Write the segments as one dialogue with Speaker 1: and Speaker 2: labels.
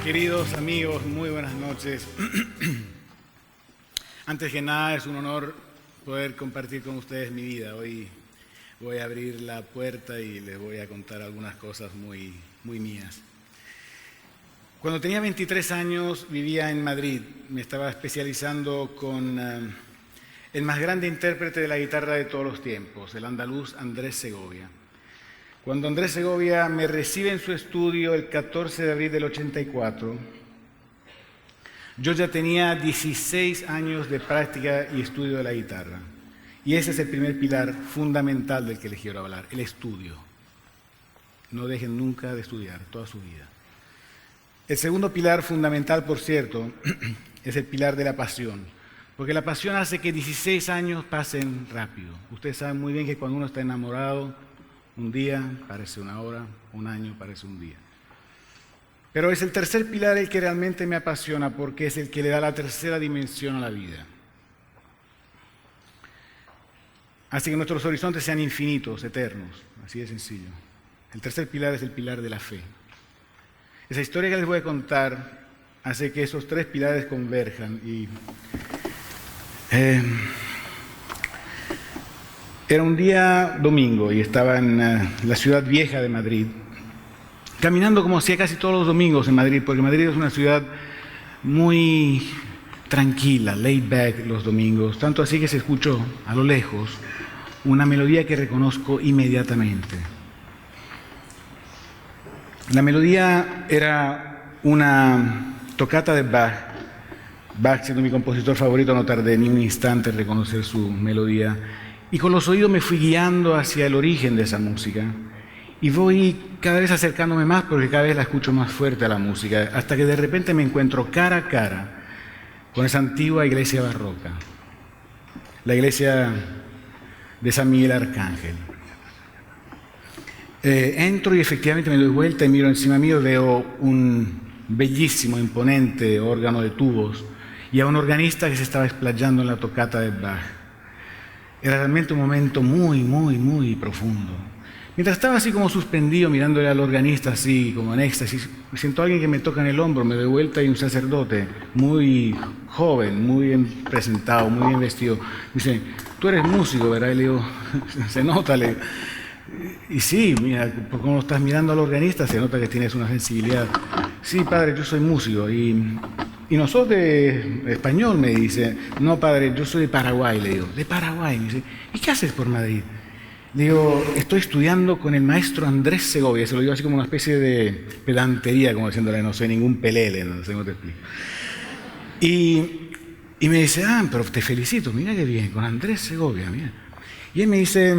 Speaker 1: Queridos amigos, muy buenas noches. Antes que nada, es un honor poder compartir con ustedes mi vida. Hoy voy a abrir la puerta y les voy a contar algunas cosas muy mías. Cuando tenía 23 años vivía en Madrid. Me estaba especializando con el más grande intérprete de la guitarra de todos los tiempos, el andaluz Andrés Segovia. Cuando Andrés Segovia me recibe en su estudio el 14 de abril del 84, yo ya tenía 16 años de práctica y estudio de la guitarra. Y ese es el primer pilar fundamental del que les quiero hablar, el estudio. No dejen nunca de estudiar, toda su vida. El segundo pilar fundamental, por cierto, es el pilar de la pasión. Porque la pasión hace que 16 años pasen rápido. Ustedes saben muy bien que cuando uno está enamorado, un día parece una hora, un año parece un día. Pero es el tercer pilar el que realmente me apasiona porque es el que le da la tercera dimensión a la vida. Así que nuestros horizontes sean infinitos, eternos, así de sencillo. El tercer pilar es el pilar de la fe. Esa historia que les voy a contar hace que esos tres pilares converjan y... Era un día domingo y estaba en la ciudad vieja de Madrid, caminando como hacía casi todos los domingos en Madrid, porque Madrid es una ciudad muy tranquila, laid back los domingos, tanto así que se escuchó a lo lejos una melodía que reconozco inmediatamente. La melodía era una tocata de Bach. Bach, siendo mi compositor favorito, no tardé ni un instante en reconocer su melodía. Y con los oídos me fui guiando hacia el origen de esa música. Y voy cada vez acercándome más porque cada vez la escucho más fuerte a la música, hasta que de repente me encuentro cara a cara con esa antigua iglesia barroca, la iglesia de San Miguel Arcángel. Entro y efectivamente me doy vuelta y miro encima mío, veo un bellísimo, imponente órgano de tubos y a un organista que se estaba explayando en la tocata de Bach. Era realmente un momento muy profundo. Mientras estaba así como suspendido mirándole al organista así como en éxtasis, me siento a alguien que me toca en el hombro, me doy vuelta y un sacerdote muy joven, muy bien presentado, muy bien vestido. Me dice, tú eres músico, ¿verdad? Y le digo, se nota, le digo. Y sí, mira, por cómo estás mirando al organista se nota que tienes una sensibilidad. Sí, padre, yo soy músico. ¿Y no sos de español? Me dice. No, padre, yo soy de Paraguay, le digo. ¿De Paraguay? Me dice. ¿Y qué haces por Madrid? Le digo, estoy estudiando con el maestro Andrés Segovia. Se lo digo así como una especie de pedantería, como diciéndole, no soy ningún pelele, no sé cómo te explico. Y me dice, pero te felicito, mira qué bien, con Andrés Segovia, mira. Y él me dice,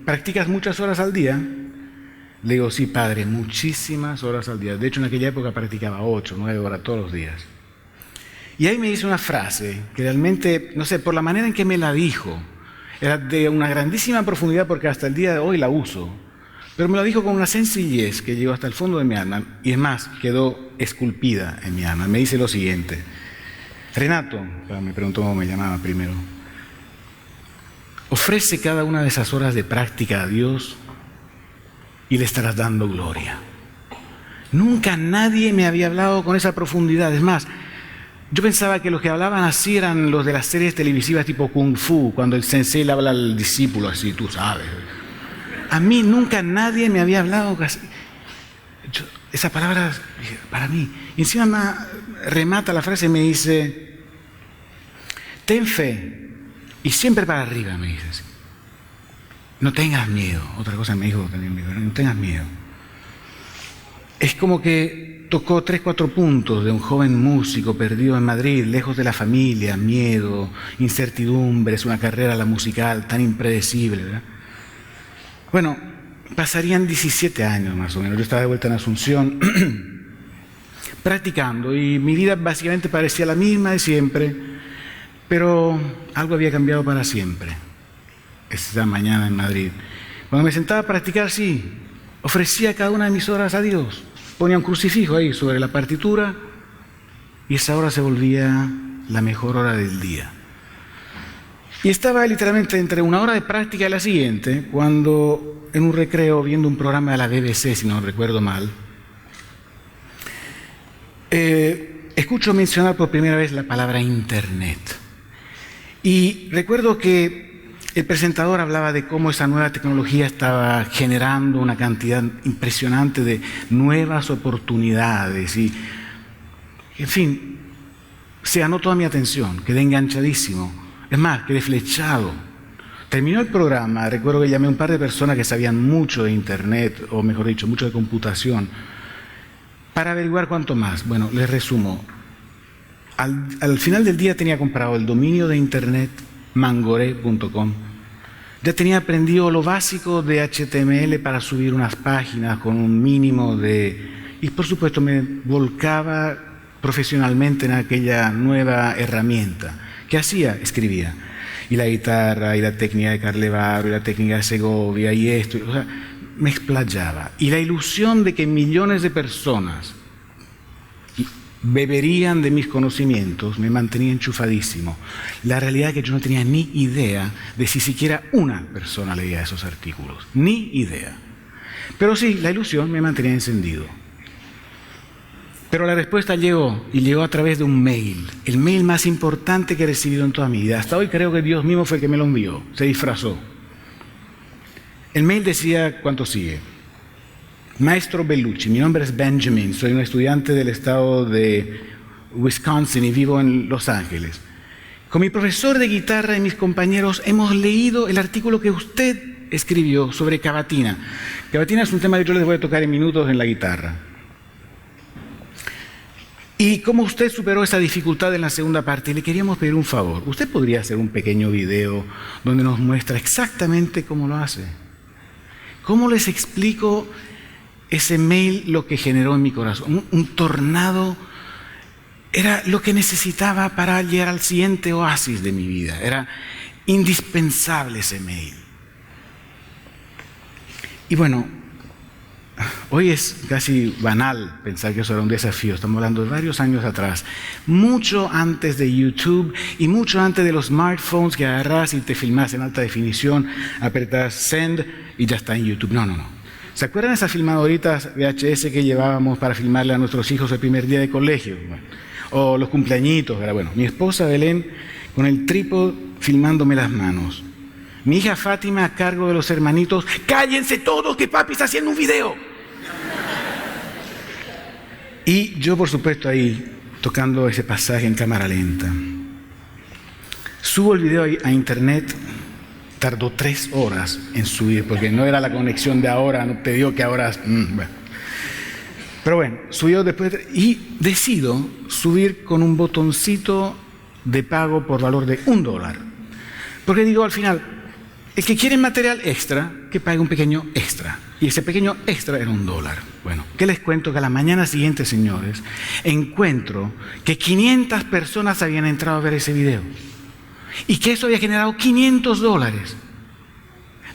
Speaker 1: ¿practicas muchas horas al día? Le digo, sí, padre, muchísimas horas al día. De hecho, en aquella época practicaba 8, 9 horas todos los días. Y ahí me dice una frase que realmente, no sé, por la manera en que me la dijo, era de una grandísima profundidad porque hasta el día de hoy la uso. Pero me lo dijo con una sencillez que llegó hasta el fondo de mi alma. Y es más, quedó esculpida en mi alma. Me dice lo siguiente. Renato, me preguntó cómo me llamaba primero. Ofrece cada una de esas horas de práctica a Dios y le estarás dando gloria. Nunca nadie me había hablado con esa profundidad. Es más, yo pensaba que los que hablaban así eran los de las series televisivas tipo Kung Fu, cuando el sensei le habla al discípulo así, tú sabes. A mí nunca nadie me había hablado así. Esa palabra para mí. Y encima remata la frase y me dice, ten fe y siempre para arriba, me dice así. No tengas miedo. Otra cosa me dijo también, no tengas miedo. Es como que tocó 3, 4 puntos de un joven músico perdido en Madrid, lejos de la familia, miedo, incertidumbres, una carrera la musical tan impredecible, ¿verdad? Bueno, pasarían 17 años más o menos. Yo estaba de vuelta en Asunción practicando y mi vida básicamente parecía la misma de siempre, pero algo había cambiado para siempre. Esa mañana en Madrid. Cuando me sentaba a practicar, sí, ofrecía cada una de mis horas a Dios. Ponía un crucifijo ahí sobre la partitura y esa hora se volvía la mejor hora del día. Y estaba literalmente entre una hora de práctica y la siguiente, cuando en un recreo, viendo un programa de la BBC, si no recuerdo mal, escucho mencionar por primera vez la palabra Internet. Y recuerdo que el presentador hablaba de cómo esa nueva tecnología estaba generando una cantidad impresionante de nuevas oportunidades y, en fin, se ganó toda mi atención, quedé enganchadísimo. Es más, quedé flechado. Terminó el programa, recuerdo que llamé a un par de personas que sabían mucho de Internet, o mejor dicho, mucho de computación, para averiguar cuánto más. Bueno, les resumo. Al final del día tenía comprado el dominio de Internet mangoré.com. Ya tenía aprendido lo básico de HTML para subir unas páginas con un mínimo de... Y por supuesto me volcaba profesionalmente en aquella nueva herramienta. ¿Qué hacía? Escribía. Y la guitarra, y la técnica de Carlevaro, y la técnica de Segovia, y esto. O sea, me explayaba. Y la ilusión de que millones de personas beberían de mis conocimientos me mantenía enchufadísimo. La realidad es que yo no tenía ni idea de si siquiera una persona leía esos artículos. Ni idea. Pero sí, la ilusión me mantenía encendido. Pero la respuesta llegó, y llegó a través de un mail. El mail más importante que he recibido en toda mi vida. Hasta hoy creo que Dios mismo fue el que me lo envió. Se disfrazó. El mail decía cuánto sigue. Maestro Bellucci, mi nombre es Benjamin, soy un estudiante del estado de Wisconsin y vivo en Los Ángeles. Con mi profesor de guitarra y mis compañeros hemos leído el artículo que usted escribió sobre cavatina. Cavatina es un tema que yo les voy a tocar en minutos en la guitarra. Y como usted superó esa dificultad en la segunda parte, le queríamos pedir un favor. ¿Usted podría hacer un pequeño video donde nos muestra exactamente cómo lo hace? ¿Cómo les explico ese mail lo que generó en mi corazón? Un tornado era lo que necesitaba para llegar al siguiente oasis de mi vida. Era indispensable ese mail. Y bueno, hoy es casi banal pensar que eso era un desafío. Estamos hablando de varios años atrás, mucho antes de YouTube y mucho antes de los smartphones que agarrás y te filmás en alta definición, apretás send y ya está en YouTube. No. ¿Se acuerdan de esas filmadoritas VHS que llevábamos para filmarle a nuestros hijos el primer día de colegio? Bueno, o los cumpleañitos. Bueno, mi esposa Belén con el trípode filmándome las manos. Mi hija Fátima a cargo de los hermanitos. ¡Cállense todos que papi está haciendo un video! Y yo, por supuesto, ahí tocando ese pasaje en cámara lenta. Subo el video a internet. Tardó 3 horas en subir, porque no era la conexión de ahora, no te digo que ahora... Bueno. Pero bueno, subió después y decido subir con un botoncito de pago por valor de $1. Porque digo al final, el que quiere material extra, que pague un pequeño extra. Y ese pequeño extra era $1. Bueno, ¿qué les cuento? Que a la mañana siguiente, señores, encuentro que 500 personas habían entrado a ver ese video. Y que eso había generado $500.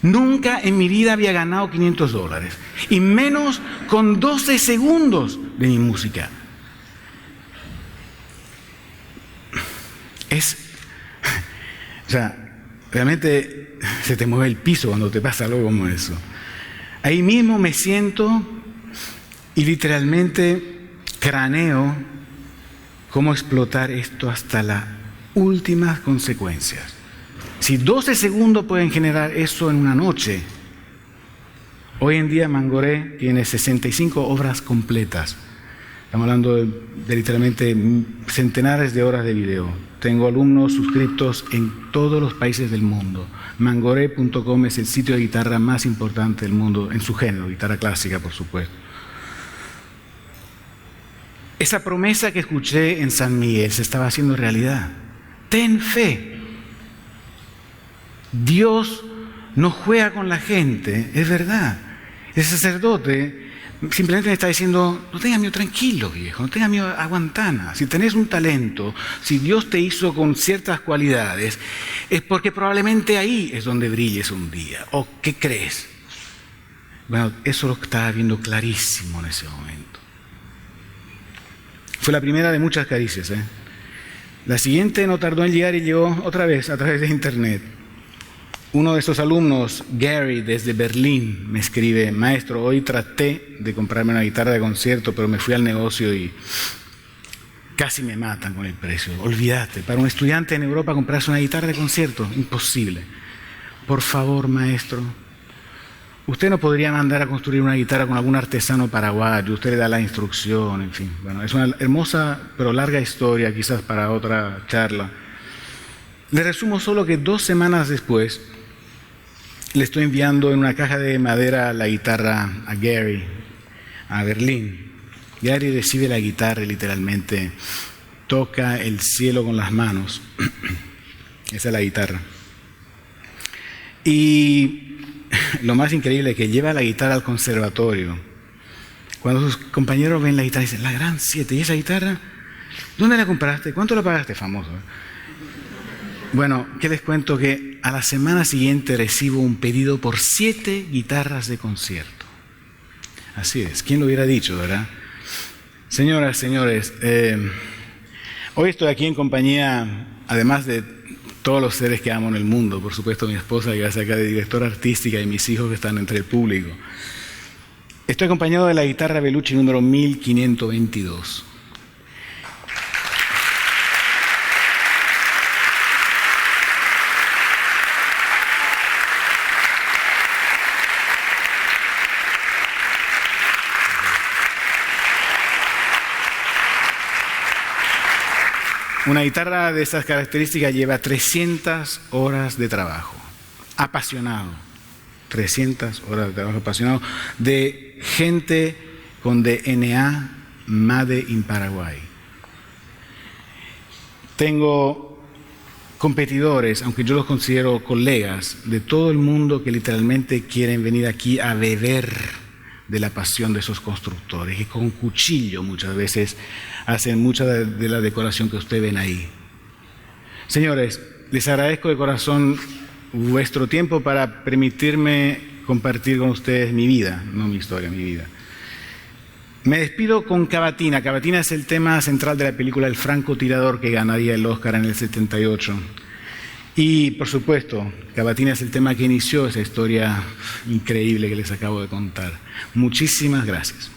Speaker 1: Nunca en mi vida había ganado $500. Y menos con 12 segundos de mi música. O sea, realmente se te mueve el piso cuando te pasa algo como eso. Ahí mismo me siento y literalmente craneo cómo explotar esto hasta la últimas consecuencias. Si 12 segundos pueden generar eso en una noche, hoy en día Mangoré tiene 65 obras completas. Estamos hablando de literalmente centenares de horas de video. Tengo alumnos suscriptos en todos los países del mundo. Mangoré.com es el sitio de guitarra más importante del mundo en su género, guitarra clásica, por supuesto. Esa promesa que escuché en San Miguel se estaba haciendo realidad. Ten fe. Dios no juega con la gente, es verdad. El sacerdote simplemente me está diciendo, no tengas miedo, tranquilo viejo, no tengas miedo, aguantana. Si tenés un talento, si Dios te hizo con ciertas cualidades, es porque probablemente ahí es donde brilles un día. ¿O qué crees? Bueno, eso lo estaba viendo clarísimo en ese momento. Fue la primera de muchas caricias, La siguiente no tardó en llegar y llegó otra vez a través de internet. Uno de esos alumnos, Gary, desde Berlín, me escribe: maestro, hoy traté de comprarme una guitarra de concierto, pero me fui al negocio y Casi me matan con el precio. Olvídate, para un estudiante en Europa comprarse una guitarra de concierto, imposible. Por favor, maestro, usted no podría mandar a construir una guitarra con algún artesano paraguayo, usted le da la instrucción, en fin. Bueno, es una hermosa pero larga historia, quizás para otra charla. Le resumo solo que 2 semanas después le estoy enviando en una caja de madera la guitarra a Gary, a Berlín. Gary recibe la guitarra y literalmente toca el cielo con las manos. Esa es la guitarra. Y lo más increíble es que lleva la guitarra al conservatorio. Cuando sus compañeros ven la guitarra, dicen, la Gran 7, ¿y esa guitarra? ¿Dónde la compraste? ¿Cuánto la pagaste? Famoso. Bueno, ¿qué les cuento? Que a la semana siguiente recibo un pedido por 7 guitarras de concierto. Así es, ¿quién lo hubiera dicho, verdad? Señoras, señores, hoy estoy aquí en compañía, además de todos los seres que amo en el mundo, por supuesto mi esposa que hace acá de directora artística y mis hijos que están entre el público. Estoy acompañado de la guitarra Bellucci número 1522. Una guitarra de estas características lleva 300 horas de trabajo, apasionado, 300 horas de trabajo apasionado, de gente con DNA Made in Paraguay. Tengo competidores, aunque yo los considero colegas, de todo el mundo que literalmente quieren venir aquí a beber de la pasión de esos constructores, que con cuchillo muchas veces hacen mucha de la decoración que ustedes ven ahí. Señores, les agradezco de corazón vuestro tiempo para permitirme compartir con ustedes mi vida, no mi historia, mi vida. Me despido con Cavatina. Cavatina es el tema central de la película El francotirador que ganaría el Oscar en el 78. Y, por supuesto, Cavatina es el tema que inició esa historia increíble que les acabo de contar. Muchísimas gracias.